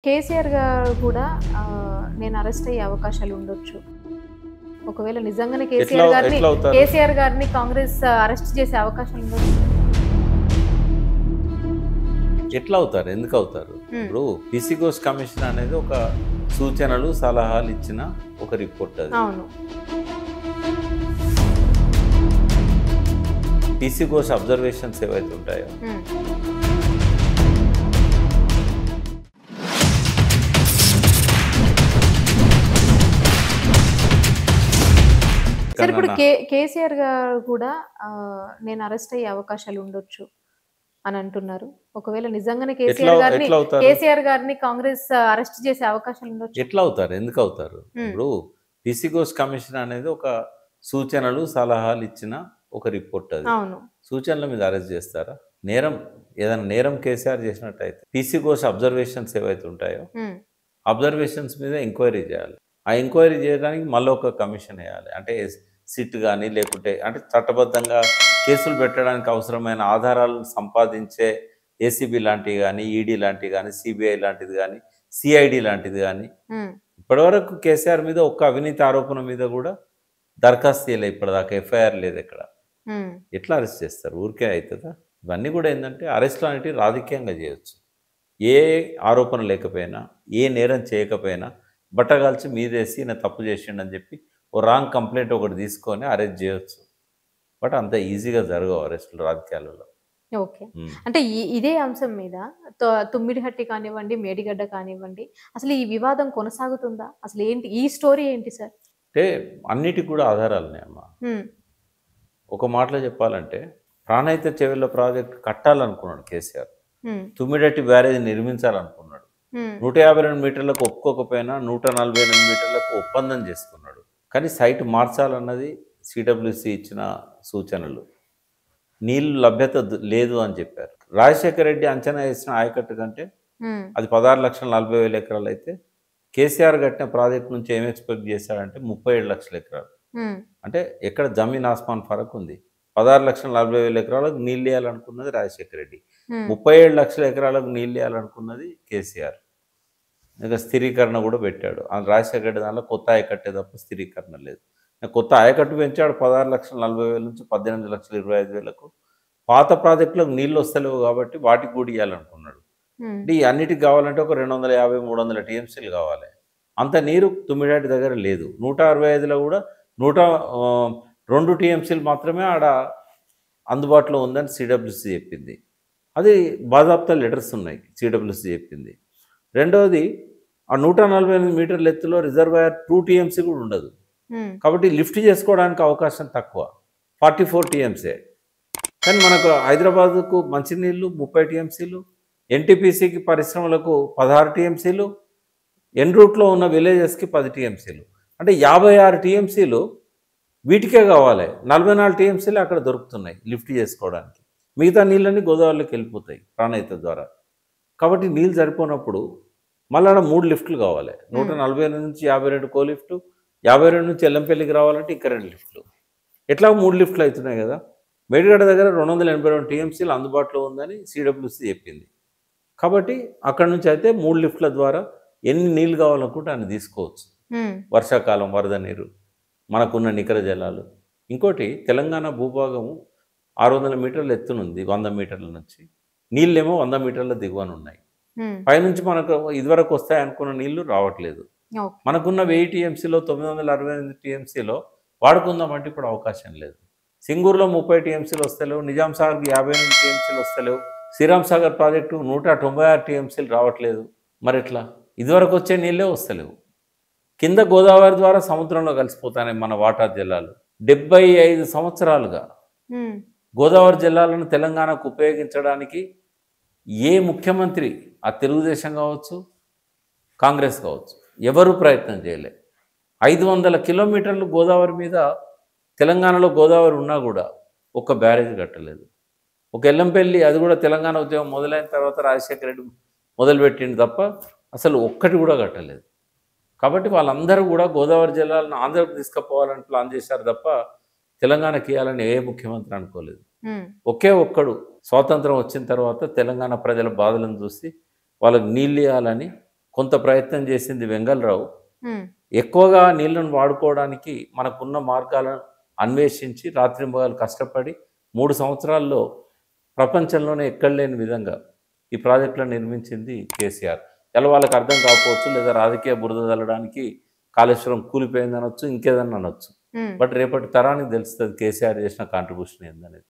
కేసీఆర్ గారు కూడా నేను అరెస్ట్ అయ్యే అవకాశాలు ఉండొచ్చు. ఒకవేళ నిజంగానే ఎట్లా అవుతారు? కేసీఆర్ గారిని కాంగ్రెస్ అరెస్ట్ చేసే అవకాశాలు ఉండొచ్చు. ఎట్లా అవుతారు? ఎందుకు అవుతారు? హ్మ్. ఇప్పుడు పీసీ ఘోష్ కమిషన్ అనేది ఒక సూచనలు సలహాలు ఇచ్చిన ఒక రిపోర్ట్ అది. అవును. పీసీ ఘోష్ అబ్జర్వేషన్స్ ఏవైతే ఉంటాయో హ్మ్. సరే, ఇప్పుడు కేసీఆర్ గారు కూడా నేను అరెస్ట్ అయ్యే అవకాశాలు ఉండొచ్చు అని అంటున్నారు. ఒకవేళ నిజంగానే ఎట్లా అవుతారు? కేసీఆర్ గారిని కాంగ్రెస్ అరెస్ట్ చేసే అవకాశాలు ఉండొచ్చు. ఎట్లా అవుతారు? ఎందుకు అవుతారు? హ్మ్. ఇప్పుడు పీసీ ఘోష్ కమిషన్ అనేది ఒక సూచనలు సలహాలు ఇచ్చిన ఒక రిపోర్ట్ అది. అవును. సూచనల మీద అరెస్ట్ చేస్తారా? ఏదైనా నేరం కేసీఆర్ చేసినట్టయితే పీసీ ఘోష్ అబ్జర్వేషన్స్ ఏవైతే ఉంటాయో హ్మ్. అబ్జర్వేషన్స్ మీద ఎంక్వైరీ చేయాలి. ఆ ఎంక్వైరీ చేయడానికి మళ్ళీ ఒక కమిషన్ వేయాలి. అంటే సిట్ కానీ లేకుంటే అంటే చట్టబద్ధంగా కేసులు పెట్టడానికి అవసరమైన ఆధారాలను సంపాదించే ఏసీబీ లాంటివి కానీ, ఈడీ లాంటివి కానీ, సిబిఐ లాంటిది కానీ, సిఐడి లాంటిది కానీ. హ్మ్. ఇప్పటివరకు కేసీఆర్ మీద ఒక్క అవినీతి ఆరోపణ మీద కూడా దరఖాస్తు చేయలేదు. ఇప్పటిదాకా ఎఫ్ఐఆర్ లేదు ఎక్కడ. హ్మ్. ఎట్లా అరెస్ట్ చేస్తారు? ఊరికే అవుతుందా? ఇవన్నీ కూడా ఏంటంటే అరెస్ట్లు అనేటివి రాజకీయంగా చేయొచ్చు. ఏ ఆరోపణ లేకపోయినా, ఏ నేరం చేయకపోయినా బట్టగాల్చి మీదేసి ఈయన తప్పు చేసిండని చెప్పి ఓ రాంగ్ కంప్లైంట్ ఒకటి తీసుకొని అరెస్ట్ చేయొచ్చు. బట్ అంత ఈజీగా జరగవు అరెస్టులు రాజకీయాలలో. ఓకే. ఉమ్. అంటే ఇదే అంశం మీద తుమ్మిడిహట్టి కానివ్వండి, మేడిగడ్డ కానివ్వండి, అసలు ఈ వివాదం కొనసాగుతుందా? అసలు ఏంటి ఈ స్టోరీ ఏంటి సార్? అంటే అన్నిటికి కూడా ఆధారాలున్నాయమ్మా. హ్మ్. ఒక మాటలో చెప్పాలంటే ప్రాణహిత చెవెళ్ళ ప్రాజెక్ట్ కట్టాలనుకున్నాడు కేసీఆర్. హ్మ్. తుమ్మిడట్టి బ్యారేజ్ నిర్మించాలనుకున్నాడు. హ్మ్. 152 మీటర్లకు ఒప్పుకోకపోయినా 148 మీటర్లకు ఒప్పందం చేసుకున్నాడు. కానీ సైట్ మార్చాలన్నది సిడబ్ల్యూసి ఇచ్చిన సూచనలు. నీళ్ళు లభ్యత లేదు అని చెప్పారు. రాజశేఖర రెడ్డి అంచనా వేసిన ఆయకట్టు కంటే హ్మ్. అది 16,40,000 ఎకరాలు అయితే కేసీఆర్ కట్టిన ప్రాజెక్ట్ నుంచి ఏం ఎక్స్పెక్ట్ చేశాడంటే 37 లక్షల ఎకరాలు. హ్మ్. అంటే ఎక్కడ జమీన్ ఆస్మాన్ ఫరక్ ఉంది. 16,40,000 ఎకరాలకు నీళ్ళు ఇవ్వాలనుకున్నది రాజశేఖర రెడ్డి. హ్మ్. 37 లక్షల ఎకరాలకు నీళ్ళు ఇవ్వాలనుకున్నది కేసీఆర్. ఇంకా స్థిరీకరణ కూడా పెట్టాడు. ఆ రాజశేఖర రెడ్డి దానిలో కొత్త ఆయకట్టే తప్ప స్థిరీకరణ లేదు. కొత్త ఆయకట్టు పెంచాడు 16,40,000 నుంచి 18,25,000. పాత ప్రాజెక్టులకు నీళ్ళు వస్తలేవు కాబట్టి వాటికి కూడా ఇవ్వాలనుకున్నాడు. హ్మ్. అంటే ఈ అన్నిటికి కావాలంటే ఒక 250, 300 టీఎంసీలు కావాలి. అంత నీరు తుమ్మిడాటి దగ్గర లేదు. 165లో కూడా 2 టీఎంసీలు మాత్రమే ఆడ అందుబాటులో ఉందని సిడబ్ల్యూసీ చెప్పింది. అది బాజాప్తా లెటర్స్ ఉన్నాయి సిడబ్ల్యూసీ చెప్పింది. రెండవది ఆ 148 మీటర్ల ఎత్తులో రిజర్వాయర్ 2 టీఎంసీ కూడా ఉండదు. హ్మ్. కాబట్టి లిఫ్ట్ చేసుకోవడానికి అవకాశం తక్కువ. 44 టీఎంసీ. కానీ మనకు హైదరాబాద్కు మంచినీళ్ళు 30 టీఎంసీలు, ఎన్టీపీసీకి పరిశ్రమలకు 16 టీఎంసీలు, ఎన్ రూట్లో ఉన్న విలేజెస్కి 10 టీఎంసీలు. అంటే 56 టీఎంసీలు వీటికే కావాలి. 44 టీఎంసీలు అక్కడ దొరుకుతున్నాయి లిఫ్ట్ చేసుకోవడానికి. మిగతా నీళ్ళన్నీ గోదావరిలోకి వెళ్ళిపోతాయి ప్రాణహిత ద్వారా. కాబట్టి నీళ్ళు సరిపోనప్పుడు మళ్ళీ 3 లిఫ్ట్లు కావాలి. 148 నుంచి 52 కో లిఫ్టు, 52 నుంచి ఎల్లంపల్లికి రావాలంటే ఇంకా 2 లిఫ్ట్లు. ఎట్లా 3 లిఫ్ట్లు అవుతున్నాయి కదా. మేడిగడ్డ దగ్గర 282 టీఎంసీలు అందుబాటులో ఉందని సిడబ్ల్యూసీ చెప్పింది. కాబట్టి అక్కడి నుంచి అయితే 3 లిఫ్ట్ల ద్వారా ఎన్ని నీళ్ళు కావాలనుకుంటే అన్ని తీసుకోవచ్చు. హ్మ్. వర్షాకాలం వరద నీరు, మనకున్న నికర జలాలు. ఇంకోటి తెలంగాణ భూభాగము 600 మీటర్ల ఎత్తునుంది 100 మీటర్ల నుంచి. నీళ్ళేమో 100 మీటర్ల దిగువన ఉన్నాయి. హ్మ్. పైనుంచి మనకు ఇదివరకు వస్తాయనుకున్న నీళ్లు రావట్లేదు. ఓకే. మనకున్న 1000 టీఎంసీలో 968 టీఎంసీలో వాడుకుందామంటే ఇప్పుడు అవకాశం లేదు. సింగూరులో 30 టీఎంసీలు వస్తలేవు, నిజాం సాగర్కి 58 టీఎంసీలు వస్తలేవు, శ్రీరామ్ సాగర్ ప్రాజెక్టు 196 టీఎంసీలు రావట్లేదు. మరి ఎట్లా? ఇదివరకు వచ్చే నీళ్ళే వస్తలేవు. కింద గోదావరి ద్వారా సముద్రంలో కలిసిపోతాయి మన వాటర్ జిల్లాలు. 75 సంవత్సరాలుగా హ్మ్. గోదావరి జిల్లాలను తెలంగాణకు ఉపయోగించడానికి ఏ ముఖ్యమంత్రి, ఆ తెలుగుదేశం కావచ్చు, కాంగ్రెస్ కావచ్చు, ఎవరు ప్రయత్నం చేయలే. 500 కిలోమీటర్లు గోదావరి మీద తెలంగాణలో గోదావరి ఉన్నా కూడా ఒక్క బ్యారేజ్ కట్టలేదు. ఒక ఎల్లంపల్లి, అది కూడా తెలంగాణ ఉద్యమం మొదలైన తర్వాత రాజశేఖర రెడ్డి మొదలుపెట్టింది తప్ప అసలు ఒక్కటి కూడా కట్టలేదు. కాబట్టి వాళ్ళందరూ కూడా గోదావరి జిల్లాలను ఆంధ్రకు తీసుకుపోవాలని ప్లాన్ చేశారు తప్ప తెలంగాణకి ఇవ్వాలని ఏ ముఖ్యమంత్రి అనుకోలేదు. హ్మ్. ఒకే ఒక్కడు స్వాతంత్రం వచ్చిన తర్వాత తెలంగాణ ప్రజల బాధలను చూసి వాళ్ళకి నీళ్ళు ఇవ్వాలని కొంత ప్రయత్నం చేసింది వెంగళరావు. ఉమ్, ఎక్కువగా నీళ్ళను వాడుకోవడానికి మనకున్న మార్గాలను అన్వేషించి రాత్రింబగలు కష్టపడి 3 సంవత్సరాల్లో ప్రపంచంలోనే ఎక్కడ లేని విధంగా ఈ ప్రాజెక్టులను నిర్మించింది కేసీఆర్. ఇలా వాళ్ళకి అర్థం కాకపోవచ్చు, లేదా రాజకీయ బురద చల్లడానికి కాళేశ్వరం కూలిపోయింది అనొచ్చు, ఇంకేదన్నా అనొచ్చు. ఉమ్. బట్ రేపటి తరానికి తెలుస్తుంది కేసీఆర్ చేసిన కాంట్రిబ్యూషన్ ఏందనేది.